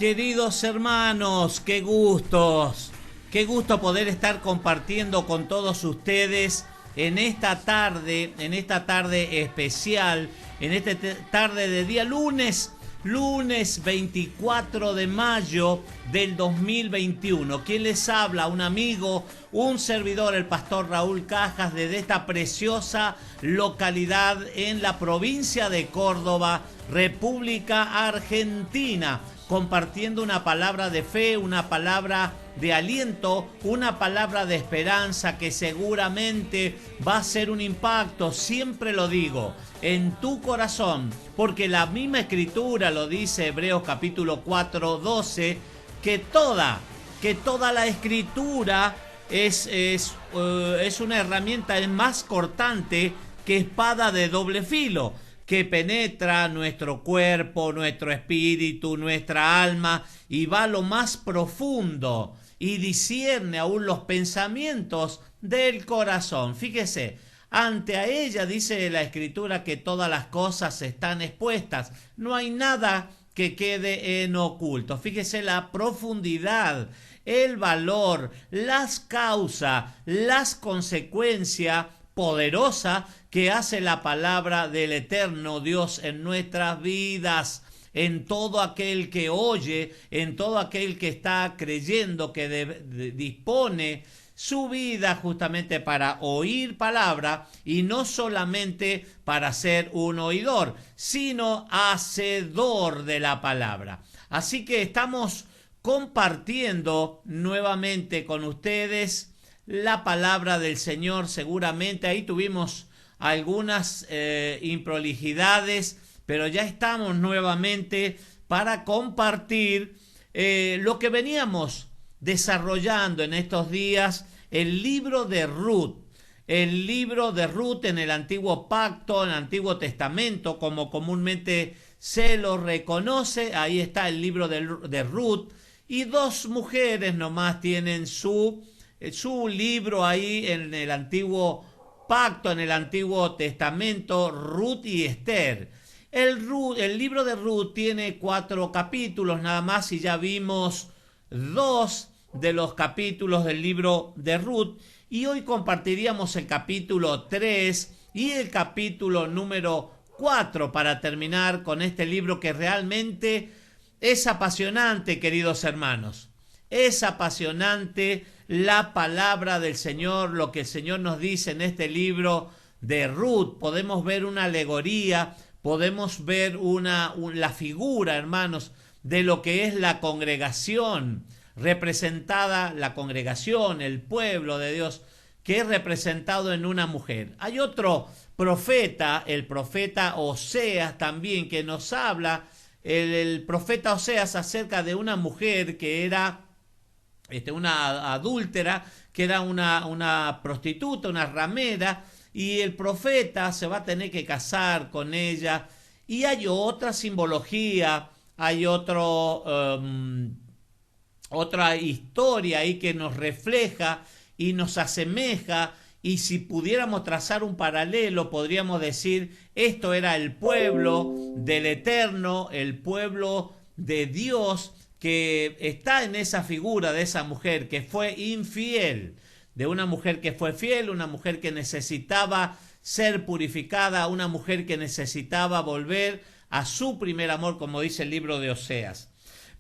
Queridos hermanos, qué gusto poder estar compartiendo con todos ustedes en esta tarde especial, en esta tarde de día lunes 24 de mayo del 2021. ¿Quién les habla? Un amigo, un servidor, el pastor Raúl Cajas, desde esta preciosa localidad en la provincia de Córdoba, República Argentina, compartiendo una palabra de fe, una palabra de aliento, una palabra de esperanza que seguramente va a ser un impacto, siempre lo digo, en tu corazón, porque la misma escritura lo dice, Hebreos capítulo 4, 12, que toda la escritura es una herramienta, es más cortante que espada de doble filo, que penetra nuestro cuerpo, nuestro espíritu, nuestra alma, y va a lo más profundo y discierne aún los pensamientos del corazón. Fíjese, ante a ella dice la escritura que todas las cosas están expuestas, no hay nada que quede en oculto. Fíjese la profundidad, el valor, las causas, las consecuencias poderosa que hace la palabra del eterno Dios en nuestras vidas, en todo aquel que oye, en todo aquel que está creyendo, que dispone su vida justamente para oír palabra, y no solamente para ser un oidor, sino hacedor de la palabra. Así que estamos compartiendo nuevamente con ustedes la palabra del Señor. Seguramente ahí tuvimos algunas improlijidades, pero ya estamos nuevamente para compartir lo que veníamos desarrollando en estos días, el libro de Ruth. El libro de Ruth en el Antiguo Pacto, en el Antiguo Testamento, como comúnmente se lo reconoce. Ahí está el libro de Ruth, y dos mujeres nomás tienen su libro ahí en el Antiguo Pacto, en el Antiguo Testamento, Ruth y Esther. El libro de Ruth tiene 4 capítulos nada más, y ya vimos 2 de los capítulos del libro de Ruth, y hoy compartiríamos el capítulo 3 y el capítulo número 4 para terminar con este libro que realmente es apasionante, queridos hermanos. Es apasionante la palabra del Señor, lo que el Señor nos dice en este libro de Ruth. Podemos ver una alegoría, podemos ver la figura, hermanos, de lo que es la congregación representada, la congregación, el pueblo de Dios, que es representado en una mujer. Hay otro profeta, el profeta Oseas también, que nos habla, el profeta Oseas, acerca de una mujer que era una adúltera, que era una prostituta, una ramera, y el profeta se va a tener que casar con ella. Y hay otra simbología, hay otra historia ahí que nos refleja y nos asemeja, y si pudiéramos trazar un paralelo, podríamos decir, esto era el pueblo del Eterno, el pueblo de Dios, que está en esa figura de esa mujer que fue infiel, de una mujer que fue fiel, una mujer que necesitaba ser purificada, una mujer que necesitaba volver a su primer amor, como dice el libro de Oseas.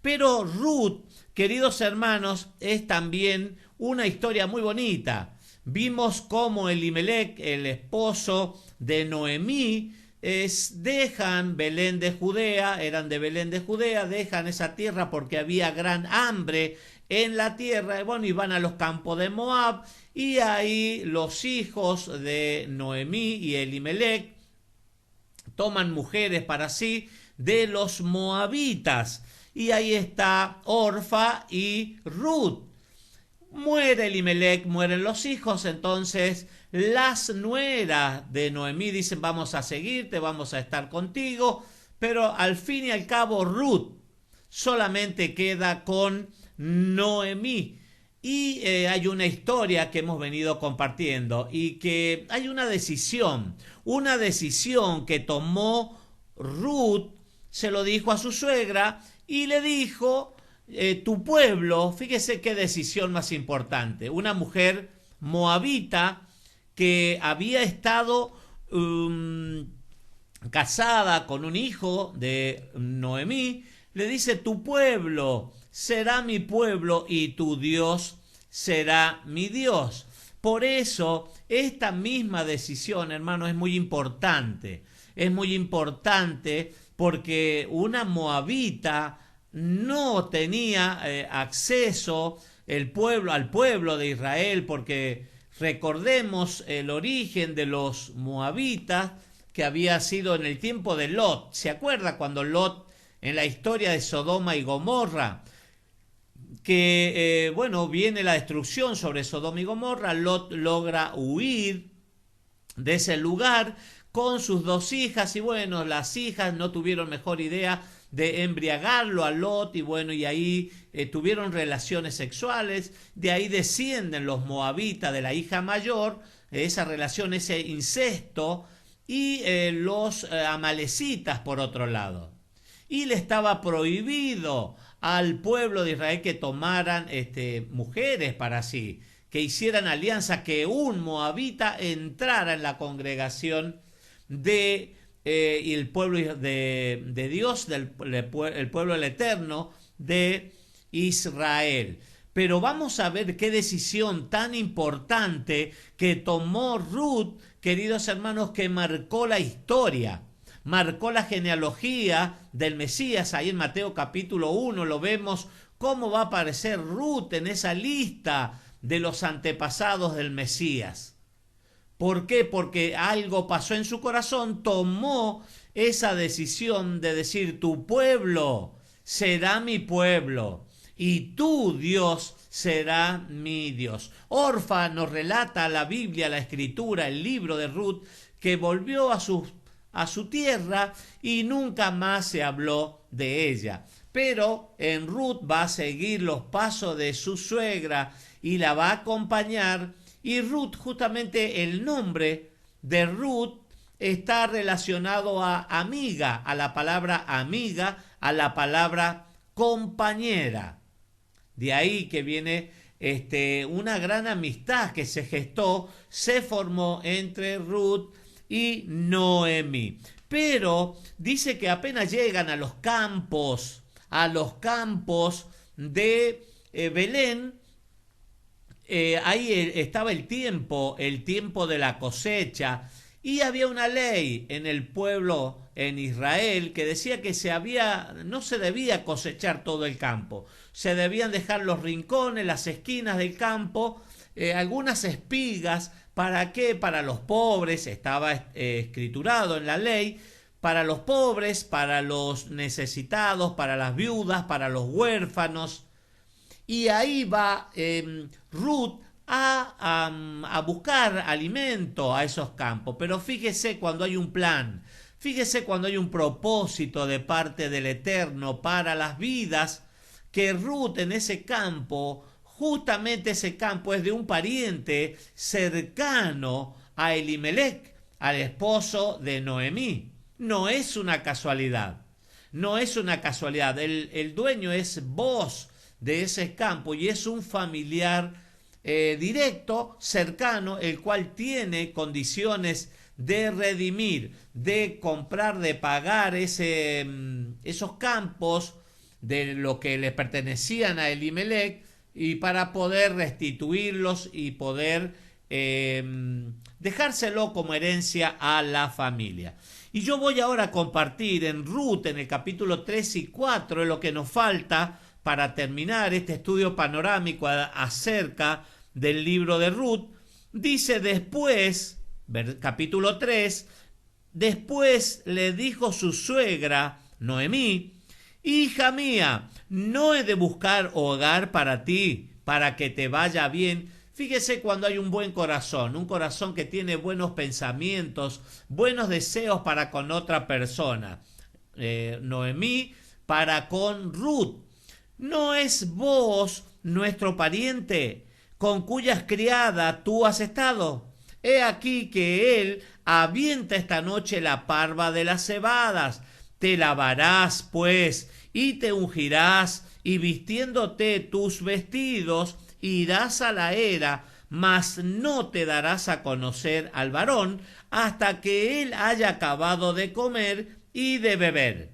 Pero Ruth, queridos hermanos, es también una historia muy bonita. Vimos cómo Elimelec, el esposo de Noemí, dejan Belén de Judea, eran de Belén de Judea, dejan esa tierra porque había gran hambre en la tierra, y van a los campos de Moab, y ahí los hijos de Noemí y Elimelec toman mujeres para sí de los moabitas, y ahí está Orfa y Ruth. Muere Elimelec, mueren los hijos, entonces las nueras de Noemí dicen, vamos a seguirte, vamos a estar contigo, pero al fin y al cabo Ruth solamente queda con Noemí. Y hay una historia que hemos venido compartiendo, y que hay una decisión que tomó Ruth, se lo dijo a su suegra, y le dijo, tu pueblo, fíjese qué decisión más importante, una mujer moabita que había estado casada con un hijo de Noemí, le dice, tu pueblo será mi pueblo y tu Dios será mi Dios. Por eso, esta misma decisión, hermano, es muy importante. Es muy importante porque una moabita no tenía acceso al pueblo de Israel, porque recordemos el origen de los moabitas, que había sido en el tiempo de Lot. ¿Se acuerda cuando Lot, en la historia de Sodoma y Gomorra, que viene la destrucción sobre Sodoma y Gomorra, Lot logra huir de ese lugar con sus dos hijas, y las hijas no tuvieron mejor idea de embriagarlo a Lot, y ahí tuvieron relaciones sexuales, de ahí descienden los moabitas de la hija mayor, esa relación, ese incesto, y los amalecitas por otro lado. Y le estaba prohibido al pueblo de Israel que tomaran mujeres para sí, que hicieran alianza, que un moabita entrara en la congregación de el pueblo de Dios, el pueblo del Eterno de Israel. Pero vamos a ver qué decisión tan importante que tomó Ruth, queridos hermanos, que marcó la historia, marcó la genealogía del Mesías. Ahí en Mateo capítulo 1 lo vemos cómo va a aparecer Ruth en esa lista de los antepasados del Mesías. ¿Por qué? Porque algo pasó en su corazón, tomó esa decisión de decir, tu pueblo será mi pueblo y tu Dios será mi Dios. Orfa nos relata la Biblia, la Escritura, el libro de Ruth, que volvió a su tierra y nunca más se habló de ella. Pero en Ruth va a seguir los pasos de su suegra y la va a acompañar. Y Ruth, justamente el nombre de Ruth está relacionado a amiga, a la palabra amiga, a la palabra compañera. De ahí que viene una gran amistad que se gestó, se formó entre Ruth y Noemí. Pero dice que apenas llegan a los campos de Belén, ahí estaba el tiempo de la cosecha, y había una ley en el pueblo, en Israel, que decía que no se debía cosechar todo el campo, se debían dejar los rincones, las esquinas del campo, algunas espigas. ¿Para qué? Para los pobres, estaba escriturado en la ley, para los pobres, para los necesitados, para las viudas, para los huérfanos. Y ahí va Ruth a buscar alimento a esos campos. Pero fíjese cuando hay un plan, fíjese cuando hay un propósito de parte del Eterno para las vidas, que Ruth en ese campo, justamente ese campo es de un pariente cercano a Elimelech, al esposo de Noemí. No es una casualidad, no es una casualidad. El dueño es Boaz de ese campo y es un familiar directo, cercano, el cual tiene condiciones de redimir, de comprar, de pagar esos campos de lo que le pertenecían a Elimelech, y para poder restituirlos y poder dejárselo como herencia a la familia. Y yo voy ahora a compartir en Ruth, en el capítulo 3 y 4, es lo que nos falta para terminar este estudio panorámico acerca del libro de Ruth. Dice después, capítulo 3, después le dijo su suegra Noemí, hija mía, no he de buscar hogar para ti, para que te vaya bien. Fíjese cuando hay un buen corazón, un corazón que tiene buenos pensamientos, buenos deseos para con otra persona. Noemí para con Ruth. ¿No es vos nuestro pariente, con cuyas criadas tú has estado? He aquí que él avienta esta noche la parva de las cebadas. Te lavarás, pues, y te ungirás, y vistiéndote tus vestidos, irás a la era, mas no te darás a conocer al varón hasta que él haya acabado de comer y de beber.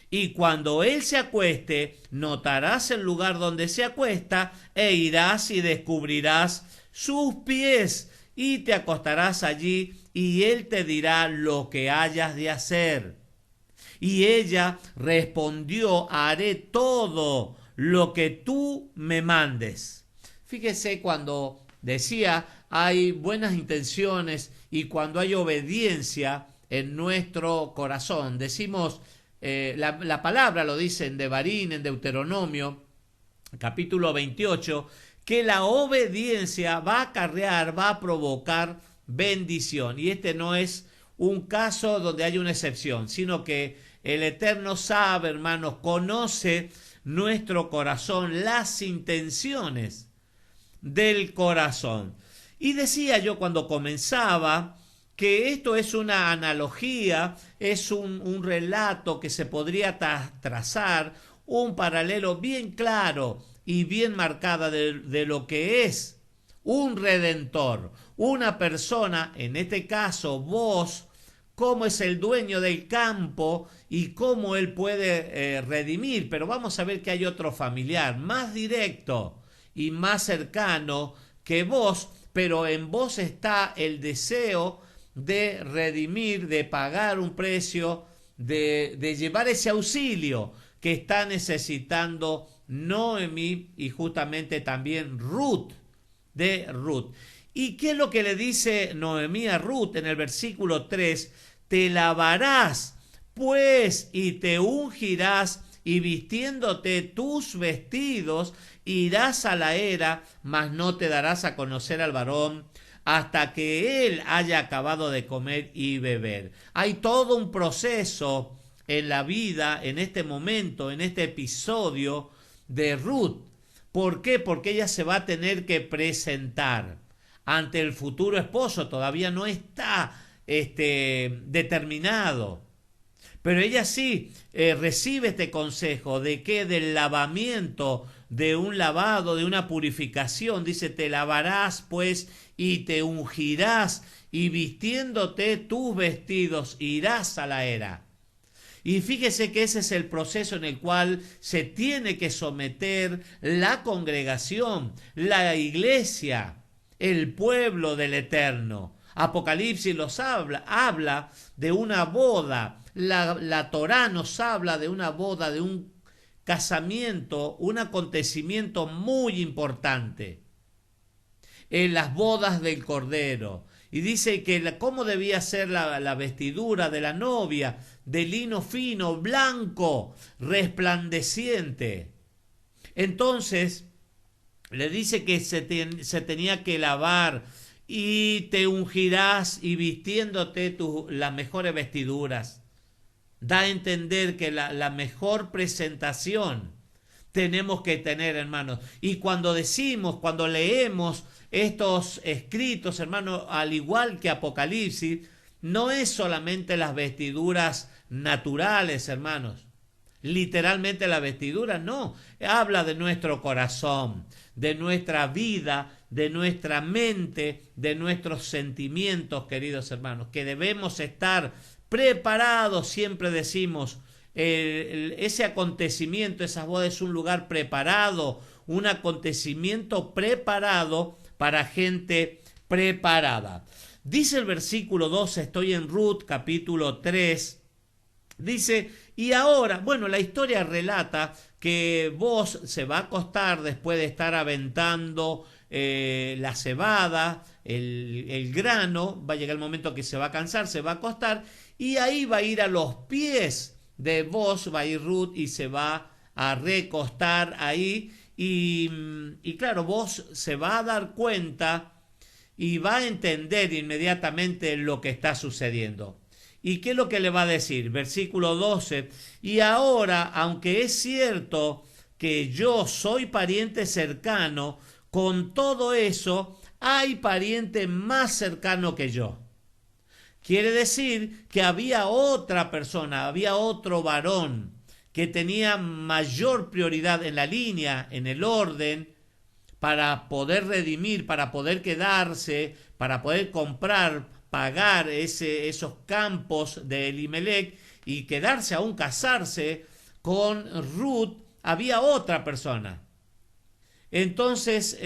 Y cuando él se acueste, notarás el lugar donde se acuesta, e irás y descubrirás sus pies, y te acostarás allí, y él te dirá lo que hayas de hacer. Y ella respondió: haré todo lo que tú me mandes. Fíjese, cuando decía hay buenas intenciones y cuando hay obediencia en nuestro corazón, decimos, la palabra lo dice en Devarim, en Deuteronomio, capítulo 28, que la obediencia va a acarrear, va a provocar bendición. Y este no es un caso donde hay una excepción, sino que el Eterno sabe, hermanos, conoce nuestro corazón, las intenciones del corazón. Y decía yo cuando comenzaba que esto es una analogía, es un relato que se podría trazar, un paralelo bien claro y bien marcada de lo que es un redentor, una persona, en este caso vos, cómo es el dueño del campo y cómo él puede redimir. Pero vamos a ver que hay otro familiar más directo y más cercano que vos, pero en vos está el deseo de redimir, de pagar un precio, de llevar ese auxilio que está necesitando Noemí y justamente también Ruth, de Ruth. ¿Y qué es lo que le dice Noemí a Ruth en el versículo 3? Te lavarás, pues, y te ungirás, y vistiéndote tus vestidos, irás a la era, mas no te darás a conocer al varón hasta que él haya acabado de comer y beber. Hay todo un proceso en la vida, en este momento, en este episodio de Ruth. ¿Por qué? Porque ella se va a tener que presentar ante el futuro esposo. Todavía no está determinado. Pero ella sí recibe este consejo de que del lavamiento, de un lavado, de una purificación. Dice, te lavarás pues y te ungirás, y vistiéndote tus vestidos irás a la era. Y fíjese que ese es el proceso en el cual se tiene que someter la congregación, la iglesia, el pueblo del Eterno. Apocalipsis habla de una boda. La Torá nos habla de una boda, de un casamiento, un acontecimiento muy importante. En las bodas del Cordero. Y dice que cómo debía ser la vestidura de la novia, de lino fino, blanco, resplandeciente. Entonces le dice que se tenía que lavar, y te ungirás, y vistiéndote las mejores vestiduras. Da a entender que la mejor presentación tenemos que tener, hermanos. Y cuando leemos estos escritos, hermanos, al igual que Apocalipsis, no es solamente las vestiduras naturales, hermanos. Literalmente la vestidura, no. Habla de nuestro corazón, de nuestra vida, de nuestra mente, de nuestros sentimientos, queridos hermanos, que debemos estar preparados. Siempre decimos, ese acontecimiento, esa boda es un lugar preparado, un acontecimiento preparado para gente preparada. Dice el versículo 12, estoy en Ruth capítulo 3, dice, y ahora, bueno, la historia relata que Boaz se va a acostar después de estar aventando la cebada, el grano. Va a llegar el momento que se va a cansar, se va a acostar, y ahí va a ir a los pies de Boaz, va a ir Ruth y se va a recostar ahí. Y claro, Boaz se va a dar cuenta y va a entender inmediatamente lo que está sucediendo. ¿Y qué es lo que le va a decir? Versículo 12. Y ahora, aunque es cierto que yo soy pariente cercano, con todo eso hay pariente más cercano que yo. Quiere decir que había otra persona, había otro varón que tenía mayor prioridad en la línea, en el orden, para poder redimir, para poder quedarse, para poder comprar, pagar esos campos de Elimelech y quedarse, aún casarse con Ruth, había otra persona. Entonces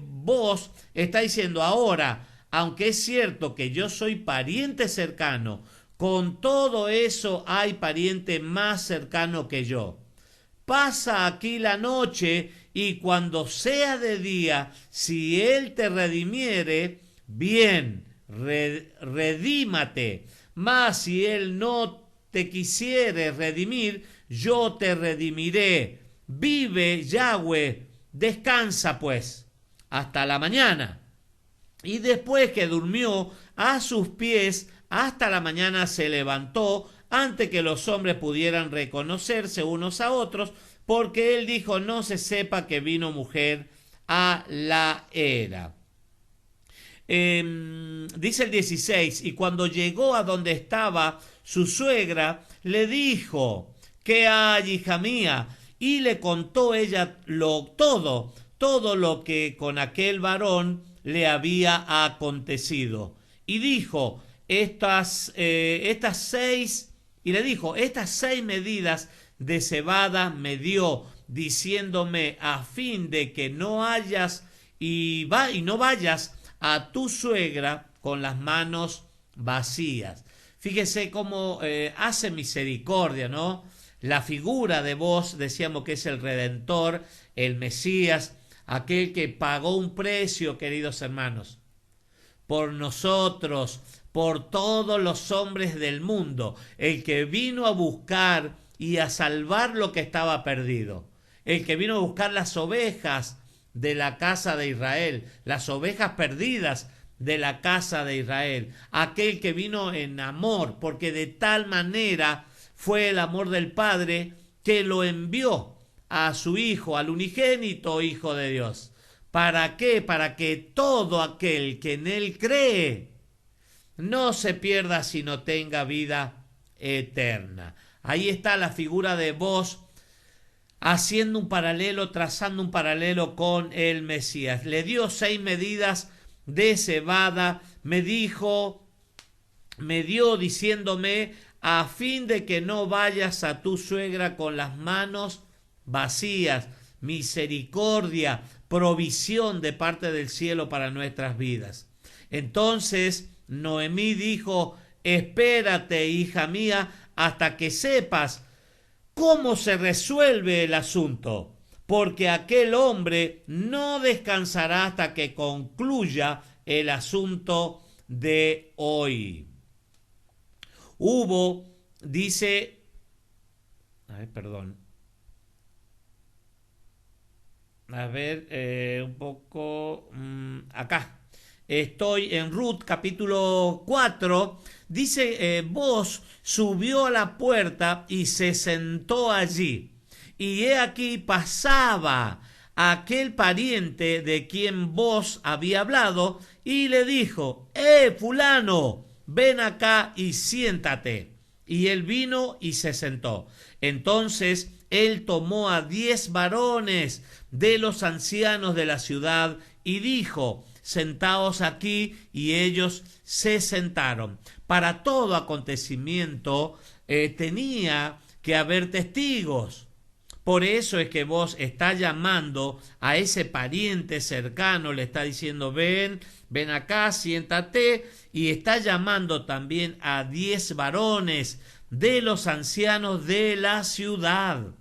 vos está diciendo ahora, aunque es cierto que yo soy pariente cercano, con todo eso hay pariente más cercano que yo. Pasa aquí la noche y cuando sea de día, si él te redimiere, bien, redímate. Mas si él no te quisiere redimir, yo te redimiré. Vive Yahweh, descansa pues, hasta la mañana. Y después que durmió a sus pies, hasta la mañana se levantó, antes que los hombres pudieran reconocerse unos a otros, porque él dijo, no se sepa que vino mujer a la era. Dice el 16, y cuando llegó a donde estaba su suegra, le dijo, ¿qué hay, hija mía? Y le contó ella todo lo que con aquel varón le había acontecido. Y dijo, estas 6 medidas de cebada me dio, diciéndome a fin de que no hayas y no vayas a tu suegra con las manos vacías. Fíjese cómo hace misericordia, ¿no? La figura de vos, decíamos que es el Redentor, el Mesías, aquel que pagó un precio, queridos hermanos, por nosotros, por todos los hombres del mundo, el que vino a buscar y a salvar lo que estaba perdido, el que vino a buscar las ovejas de la casa de Israel, las ovejas perdidas de la casa de Israel, aquel que vino en amor, porque de tal manera fue el amor del Padre que lo envió a su Hijo, al unigénito Hijo de Dios. ¿Para qué? Para que todo aquel que en Él cree no se pierda, sino tenga vida eterna. Ahí está la figura de vos haciendo un paralelo, trazando un paralelo con el Mesías. Le dio 6 medidas de cebada, me dio diciéndome, a fin de que no vayas a tu suegra con las manos vacías. Misericordia, provisión de parte del cielo para nuestras vidas. Entonces Noemí dijo, espérate, hija mía, hasta que sepas cómo se resuelve el asunto, porque aquel hombre no descansará hasta que concluya el asunto de hoy. Dice, perdón. Un poco acá. Estoy en Ruth capítulo 4. Dice, vos subió a la puerta y se sentó allí. Y he aquí pasaba aquel pariente de quien vos había hablado y le dijo, fulano, ven acá y siéntate. Y él vino y se sentó. Entonces él tomó a 10 varones de los ancianos de la ciudad y dijo, sentaos aquí, y ellos se sentaron. Para todo acontecimiento tenía que haber testigos. Por eso es que vos está llamando a ese pariente cercano, le está diciendo, ven acá, siéntate, y está llamando también a 10 varones de los ancianos de la ciudad.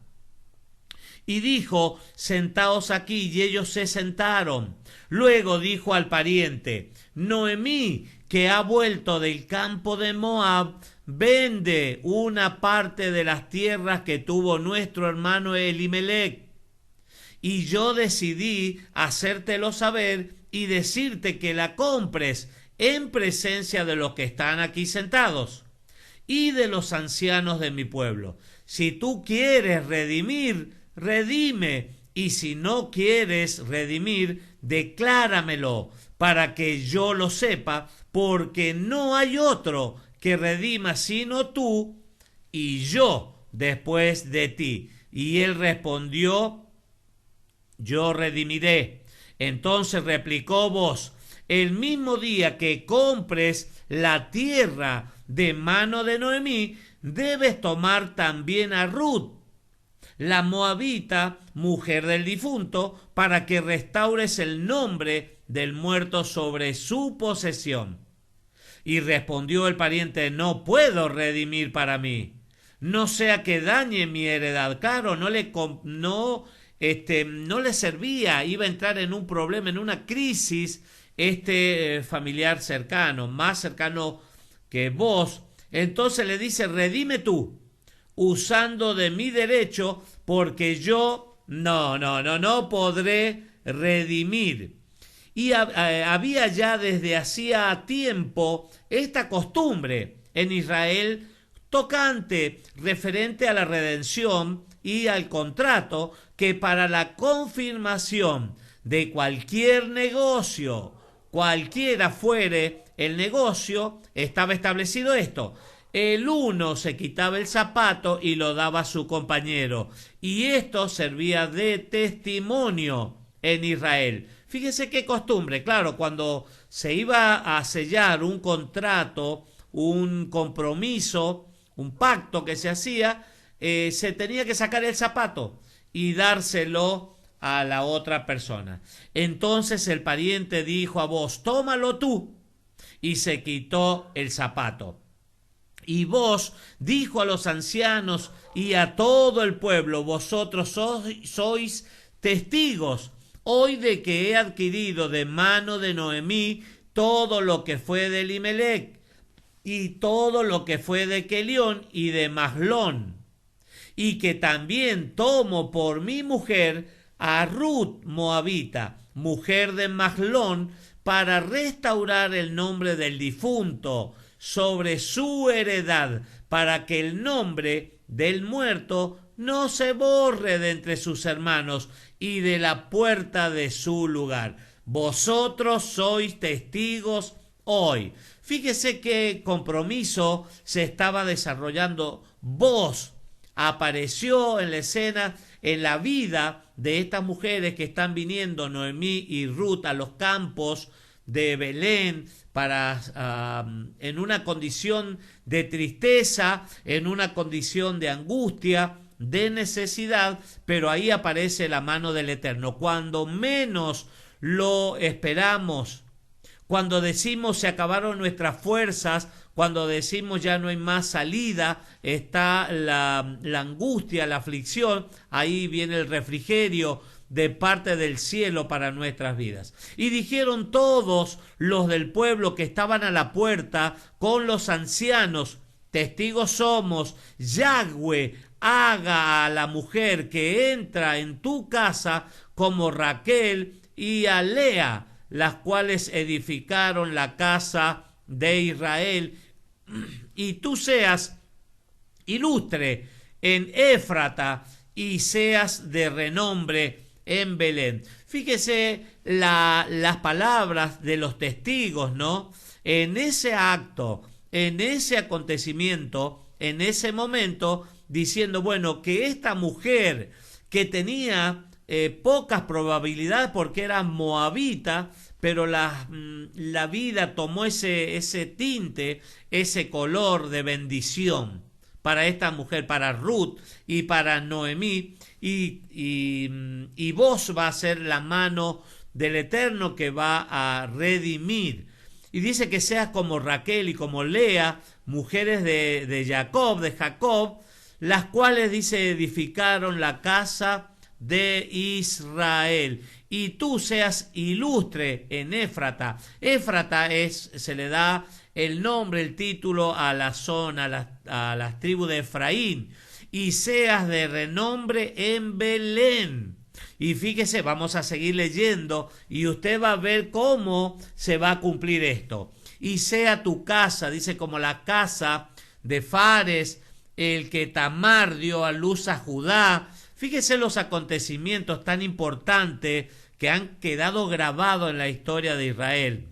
Y dijo, sentaos aquí, y ellos se sentaron. Luego dijo al pariente, Noemí, que ha vuelto del campo de Moab, vende una parte de las tierras que tuvo nuestro hermano Elimelech. Y yo decidí hacértelo saber y decirte que la compres en presencia de los que están aquí sentados y de los ancianos de mi pueblo. Si tú quieres redimir, redime, y si no quieres redimir, decláramelo para que yo lo sepa, porque no hay otro que redima sino tú, y yo después de ti. Y él respondió: yo redimiré. Entonces replicó Booz: el mismo día que compres la tierra de mano de Noemí, debes tomar también a Ruth, la moabita, mujer del difunto, para que restaures el nombre del muerto sobre su posesión. Y respondió el pariente: no puedo redimir para mí, no sea que dañe mi heredad. Claro, no le servía, iba a entrar en un problema, en una crisis, familiar cercano, más cercano que vos. Entonces le dice: redime tú, usando de mi derecho, porque yo no podré redimir. Y había ya desde hacía tiempo esta costumbre en Israel tocante, referente a la redención y al contrato, que para la confirmación de cualquier negocio, cualquiera fuere el negocio, estaba establecido esto: el uno se quitaba el zapato y lo daba a su compañero, y esto servía de testimonio en Israel. Fíjese qué costumbre. Claro, cuando se iba a sellar un contrato, un compromiso, un pacto que se hacía, se tenía que sacar el zapato y dárselo a la otra persona. Entonces el pariente dijo a Booz: tómalo tú, y se quitó el zapato. Y Booz dijo a los ancianos y a todo el pueblo: vosotros sois testigos hoy de que he adquirido de mano de Noemí todo lo que fue de Elimelech, y todo lo que fue de Kelión y de Mahlón, y que también tomo por mi mujer a Ruth moabita, mujer de Mahlón, para restaurar el nombre del difunto sobre su heredad, para que el nombre del muerto no se borre de entre sus hermanos y de la puerta de su lugar. Vosotros sois testigos hoy. Fíjese qué compromiso se estaba desarrollando. Booz apareció en la escena, en la vida de estas mujeres que están viniendo, Noemí y Ruth, a los campos de Belén, en una condición de tristeza, en una condición de angustia, de necesidad, pero ahí aparece la mano del Eterno. Cuando menos lo esperamos, cuando decimos se acabaron nuestras fuerzas, cuando decimos ya no hay más salida, está la angustia, la aflicción, ahí viene el refrigerio de parte del cielo para nuestras vidas. Y dijeron todos los del pueblo que estaban a la puerta con los ancianos: testigos somos, Yahweh haga a la mujer que entra en tu casa como Raquel y a Lea, las cuales edificaron la casa de Israel, y tú seas ilustre en Éfrata y seas de renombre en Belén. Fíjese las palabras de los testigos, ¿no? En ese acto, en ese acontecimiento, en ese momento, diciendo, bueno, que esta mujer que tenía pocas probabilidades porque era moabita, pero la vida tomó ese tinte, ese color de bendición para esta mujer, para Ruth y para Noemí, y vos va a ser la mano del Eterno que va a redimir. Y dice que seas como Raquel y como Lea, mujeres de Jacob, las cuales, dice, edificaron la casa de Israel, y tú seas ilustre en Éfrata. Éfrata se le da el nombre, el título a la zona, a las tribus de Efraín, y seas de renombre en Belén. Y fíjese, vamos a seguir leyendo y usted va a ver cómo se va a cumplir esto. Y sea tu casa, dice, como la casa de Fares, el que Tamar dio a luz a Judá. Fíjese los acontecimientos tan importantes que han quedado grabados en la historia de Israel.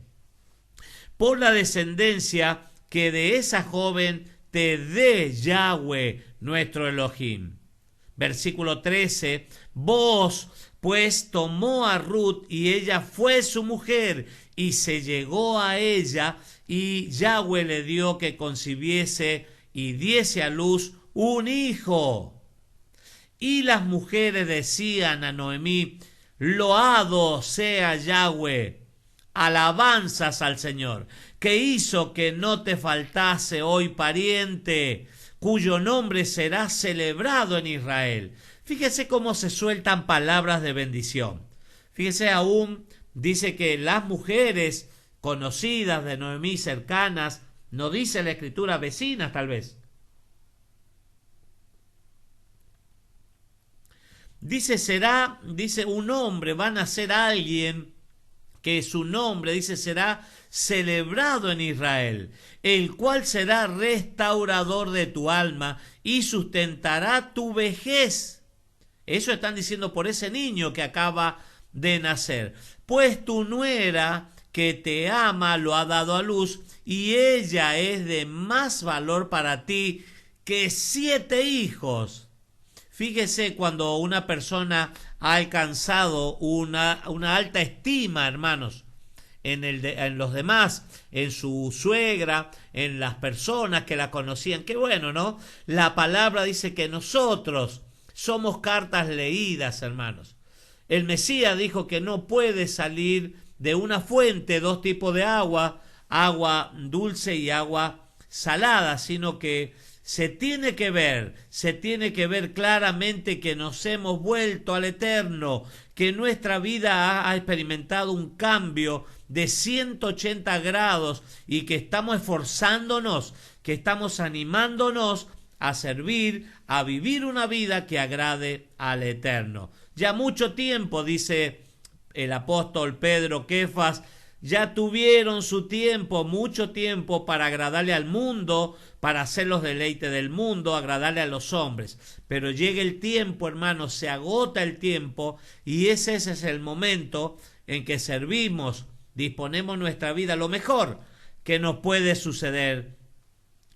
Por la descendencia que de esa joven te dé Yahweh nuestro Elohim. Versículo 13, vos pues tomó a Ruth y ella fue su mujer y se llegó a ella y Yahweh le dio que concibiese y diese a luz un hijo. Y las mujeres decían a Noemí, loado sea Yahweh, alabanzas al Señor, que hizo que no te faltase hoy pariente, cuyo nombre será celebrado en Israel. Fíjese cómo se sueltan palabras de bendición. Fíjese aún, dice que las mujeres conocidas de Noemí, cercanas, no dice la escritura vecinas tal vez. Dice un hombre, va a nacer alguien que su nombre, dice, será celebrado en Israel, el cual será restaurador de tu alma y sustentará tu vejez. Eso están diciendo por ese niño que acaba de nacer. Pues tu nuera que te ama lo ha dado a luz y ella es de más valor para ti que 7 hijos. Fíjese cuando una persona ha alcanzado una alta estima, hermanos, en los demás, en su suegra, en las personas que la conocían. Qué bueno, ¿no? La palabra dice que nosotros somos cartas leídas, hermanos. El Mesías dijo que no puede salir de una fuente 2 tipos de agua, agua dulce y agua salada, sino que se tiene que ver claramente que nos hemos vuelto al Eterno, que nuestra vida ha experimentado un cambio de 180 grados y que estamos esforzándonos, que estamos animándonos a servir, a vivir una vida que agrade al Eterno. Ya mucho tiempo, dice el apóstol Pedro, Kefas, ya tuvieron su tiempo, mucho tiempo para agradarle al mundo, para hacer los deleites del mundo, agradarle a los hombres. Pero llega el tiempo, hermanos, se agota el tiempo y ese es el momento en que servimos, disponemos nuestra vida, lo mejor que nos puede suceder.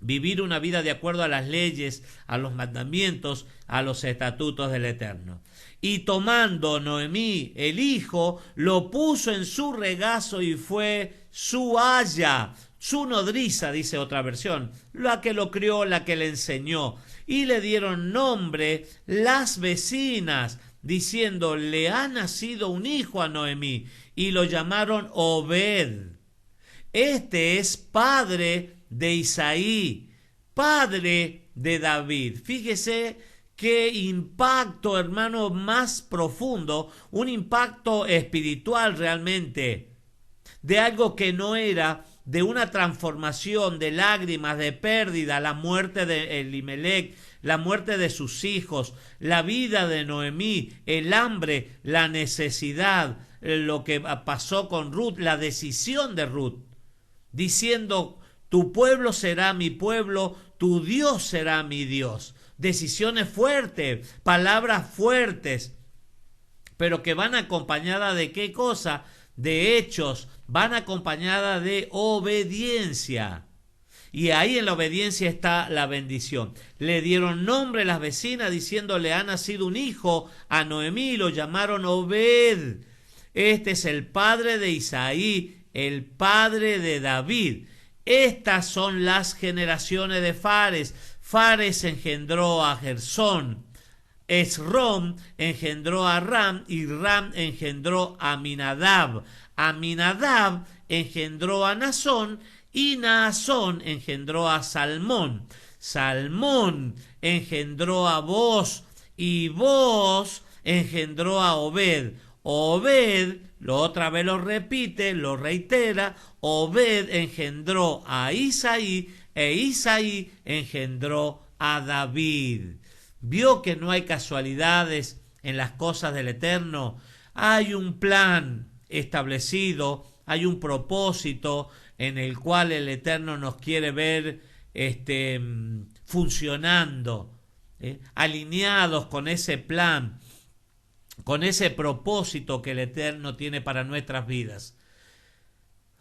Vivir una vida de acuerdo a las leyes, a los mandamientos, a los estatutos del Eterno. Y tomando Noemí el hijo, lo puso en su regazo y fue su aya, su nodriza, dice otra versión, la que lo crió, la que le enseñó. Y le dieron nombre las vecinas, diciendo, le ha nacido un hijo a Noemí, y lo llamaron Obed. Este es padre de Isaí, padre de David. Fíjese qué impacto, hermano, más profundo, un impacto espiritual realmente, de algo que no era, de una transformación, de lágrimas, de pérdida, la muerte de Elimelech, la muerte de sus hijos, la vida de Noemí, el hambre, la necesidad, lo que pasó con Ruth, la decisión de Ruth, diciendo, tu pueblo será mi pueblo, tu Dios será mi Dios. Decisiones fuertes, palabras fuertes, pero que van acompañadas de qué cosa, de hechos, van acompañadas de obediencia. Y ahí en la obediencia está la bendición. Le dieron nombre las vecinas diciéndole, ha nacido un hijo a Noemí, lo llamaron Obed. Este es el padre de Isaí, el padre de David. Estas son las generaciones de Fares. Fares engendró a Gersón, Esrom engendró a Ram y Ram engendró a Aminadab. Aminadab engendró a Naasón y Naasón engendró a Salmón. Salmón engendró a Boz y Boz engendró a Obed. Obed, otra vez lo repite, lo reitera, Obed engendró a Isaí e Isaí engendró a David. Vio que no hay casualidades en las cosas del Eterno. Hay un plan establecido, hay un propósito en el cual el Eterno nos quiere ver funcionando, alineados con ese plan, con ese propósito que el Eterno tiene para nuestras vidas.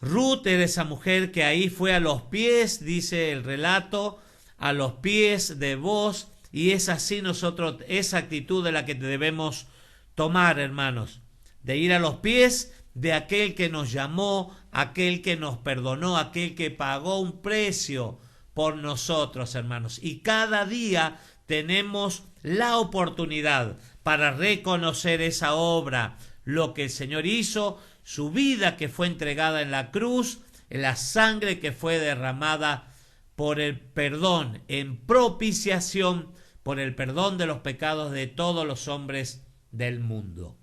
Ruth era esa mujer que ahí fue a los pies, dice el relato, a los pies de vos, y es así nosotros, esa actitud de la que debemos tomar, hermanos, de ir a los pies de aquel que nos llamó, aquel que nos perdonó, aquel que pagó un precio por nosotros, hermanos. Y cada día tenemos la oportunidad para reconocer esa obra, lo que el Señor hizo, su vida que fue entregada en la cruz, la sangre que fue derramada por el perdón, en propiciación, por el perdón de los pecados de todos los hombres del mundo.